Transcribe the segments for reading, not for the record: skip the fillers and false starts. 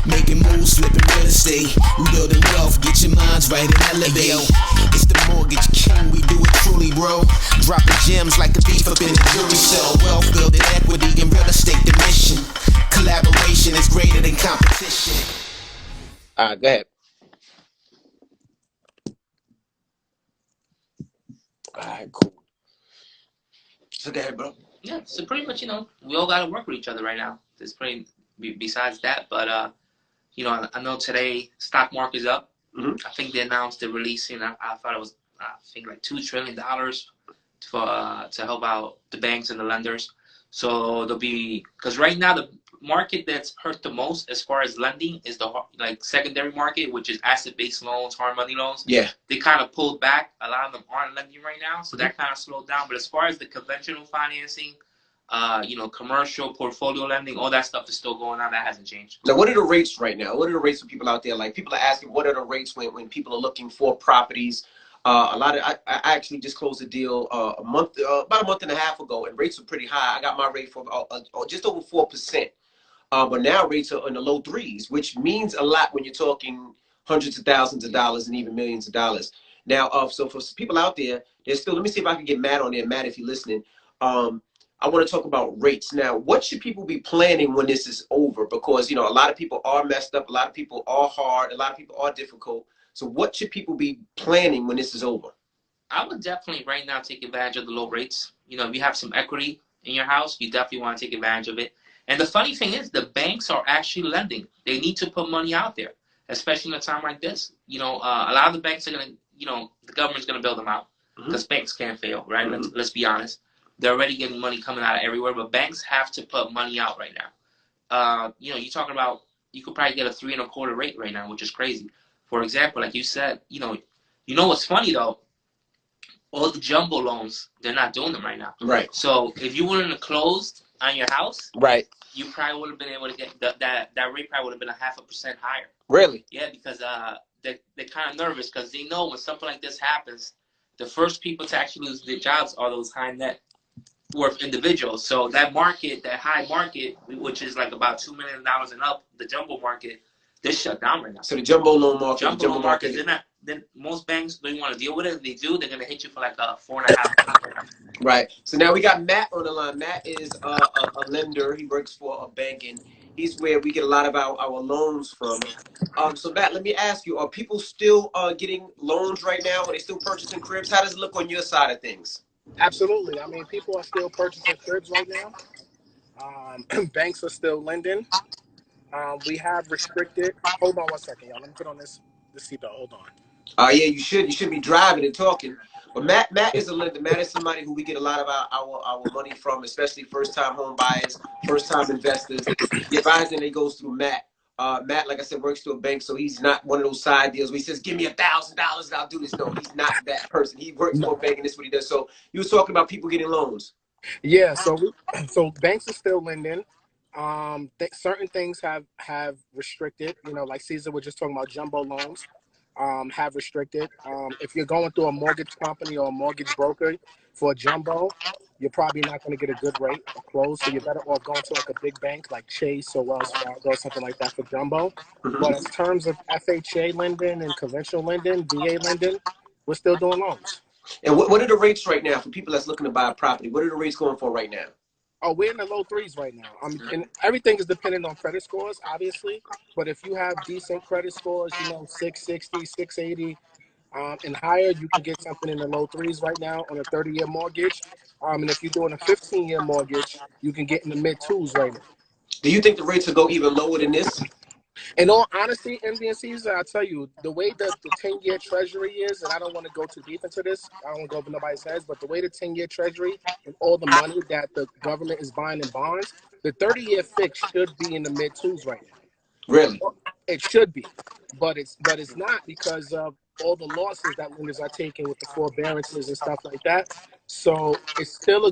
Making moves, flipping real estate. We building wealth, get your minds right and elevate. Yo, it's the mortgage king, we do it truly, bro. Dropping gems like a thief up in the jewelry cell. Wealth building equity in real estate, the mission. Collaboration is greater than competition. All right, go ahead. All right, cool. So go ahead, bro. Yeah, so pretty much, we all got to work with each other right now. There's pretty, besides that, but, I know today stock market is up. Mm-hmm. I think they announced they're releasing, I thought it was, like $2 trillion to help out the banks and the lenders. So there'll be, because right now the market that's hurt the most as far as lending is the secondary market, which is asset-based loans, hard money loans. Yeah. They kind of pulled back. A lot of them aren't lending right now, so that kind of slowed down. But as far as the conventional financing, commercial portfolio lending, all that stuff is still going on. That hasn't changed. Now, what are the rates right now? What are the rates for people out there? Like, people are asking, what are the rates when people are looking for properties? I actually just closed a deal about a month and a half ago, and rates are pretty high. I got my rate for just over 4%. But now rates are in the low threes, which means a lot when you're talking hundreds of thousands of dollars and even millions of dollars. Now, so for people out there, there's still, let me see if I can get Matt on there. Matt, if you're listening, I want to talk about rates. Now, what should people be planning when this is over? Because, a lot of people are messed up. A lot of people are hard. A lot of people are difficult. So what should people be planning when this is over? I would definitely right now take advantage of the low rates. If you have some equity in your house, you definitely want to take advantage of it. And the funny thing is, the banks are actually lending. They need to put money out there, especially in a time like this. A lot of the banks are going to, the government's going to bail them out because banks can't fail, right? Mm-hmm. Let's be honest. They're already getting money coming out of everywhere, but banks have to put money out right now. You're talking about, you could probably get a 3.25% rate right now, which is crazy. For example, like you said, what's funny though? All the jumbo loans, they're not doing them right now. Right. So if you wouldn't have closed on your house, right, you probably would have been able to get that rate probably would have been 0.5% higher. Really? Yeah, because they're kind of nervous because they know when something like this happens, the first people to actually lose their jobs are those high net worth individuals. So that market, that high market, which is like about $2 million and up, the jumbo market, they're shut down right now. So the jumbo loan market, jumbo market, then most banks don't want to deal with it. If they do, they're gonna hit you for like a 4.5%. Right. So now we got Matt on the line. Matt is a lender. He works for a bank, and he's where we get a lot of our loans from. So Matt, let me ask you: are people still getting loans right now? Are they still purchasing cribs? How does it look on your side of things? Absolutely. I mean, people are still purchasing cribs right now. Banks are still lending. We have restricted. Hold on 1 second, y'all. Let me put on this seatbelt. Hold on. Yeah, you should be driving and talking. But Matt is a lender. Matt is somebody who we get a lot of our money from, especially first-time home buyers, first-time investors. The advising that goes through Matt. Matt, like I said, works through a bank, so he's not one of those side deals where he says, give me $1,000 and I'll do this. No, he's not that person. He works for a bank, and this is what he does. So you was talking about people getting loans. Yeah, so banks are still lending. Certain things have restricted, like Caesar was just talking about jumbo loans, have restricted. If you're going through a mortgage company or a mortgage broker for a jumbo, you're probably not going to get a good rate or close. So you're better off going to like a big bank like Chase or Wells Fargo or something like that for jumbo. But in terms of FHA lending and conventional lending, VA lending, we're still doing loans. And what are the rates right now for people that's looking to buy a property? What are the rates going for right now? Oh, we're in the low threes right now. And everything is dependent on credit scores, obviously. But if you have decent credit scores, 660, 680, and higher, you can get something in the low threes right now on a 30-year mortgage. And if you're doing a 15-year mortgage, you can get in the mid twos right now. Do you think the rates will go even lower than this? In all honesty, MD and Caesar, I'll tell you, the way the 10-year treasury is, and I don't want to go too deep into this, I don't want to go over nobody's heads, but the way the 10-year treasury and all the money that the government is buying in bonds, the 30-year fix should be in the mid twos right now. Really? It should be, but it's not because of all the losses that lenders are taking with the forbearances and stuff like that. So it's still a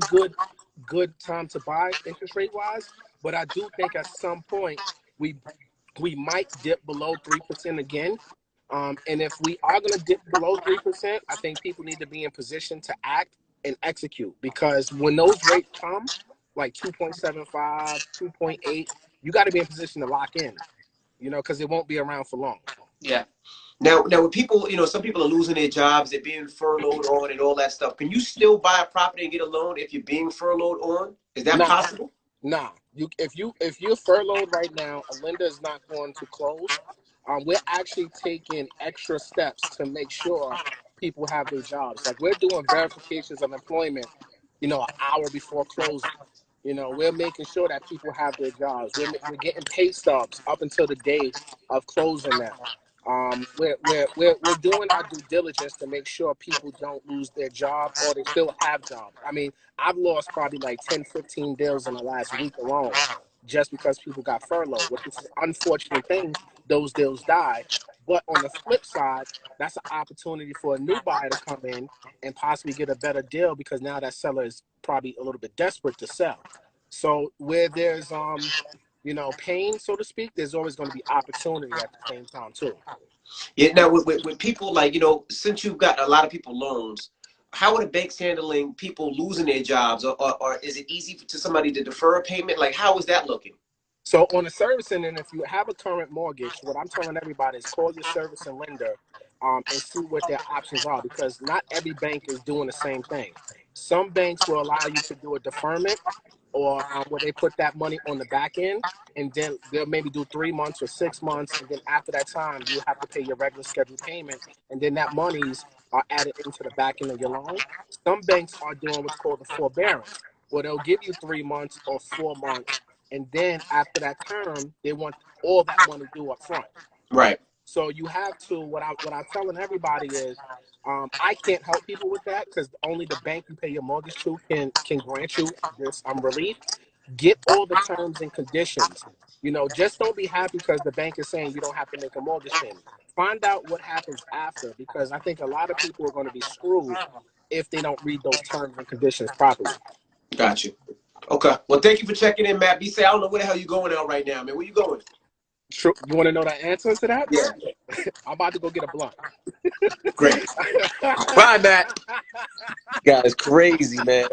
good time to buy interest rate wise, but I do think at some point we might dip below 3% again. And if we are going to dip below 3%, I think people need to be in position to act and execute, because when those rates come, like 2.75, 2.8, you got to be in position to lock in. because it won't be around for long. Yeah. Now, with people, some people are losing their jobs, they're being furloughed on, and all that stuff. Can you still buy a property and get a loan if you're being furloughed on? Is that Nah, possible? nah. If you're furloughed right now, a lender is not going to close. We're actually taking extra steps to make sure people have their jobs. Like we're doing verifications of employment, an hour before closing. We're making sure that people have their jobs. We're getting pay stubs up until the day of closing now. We're doing our due diligence to make sure people don't lose their job or they still have jobs. I mean, I've lost probably like 10, 15 deals in the last week alone just because people got furloughed, which is an unfortunate thing. Those deals die. But on the flip side, that's an opportunity for a new buyer to come in and possibly get a better deal because now that seller is probably a little bit desperate to sell. So where there's pain, so to speak, there's always going to be opportunity at the same time too. Yeah. Now, with people like, since you've got a lot of people loans, how are the banks handling people losing their jobs, or is it easy to somebody to defer a payment? Like, how is that looking? So on the servicing, and if you have a current mortgage, what I'm telling everybody is call your servicing lender and see what their options are because not every bank is doing the same thing. Some banks will allow you to do a deferment or where they put that money on the back end and then they'll maybe do 3 months or 6 months. And then after that time, you have to pay your regular scheduled payment. And then that monies are added into the back end of your loan. Some banks are doing what's called the forbearance, where they'll give you 3 months or 4 months and then after that term, they want all that money due up front. Right. So you have to what I'm telling everybody is, I can't help people with that because only the bank you pay your mortgage to can grant you this relief. Get all the terms and conditions. Just don't be happy because the bank is saying you don't have to make a mortgage payment. Find out what happens after because I think a lot of people are going to be screwed if they don't read those terms and conditions properly. Got you. Okay. Well, thank you for checking in, Matt. Be safe. I don't know where the hell you going out right now, man. Where you going? True. You want to know the answer to that? Yeah. I'm about to go get a blunt. Great. Bye, Matt. You guys crazy, man.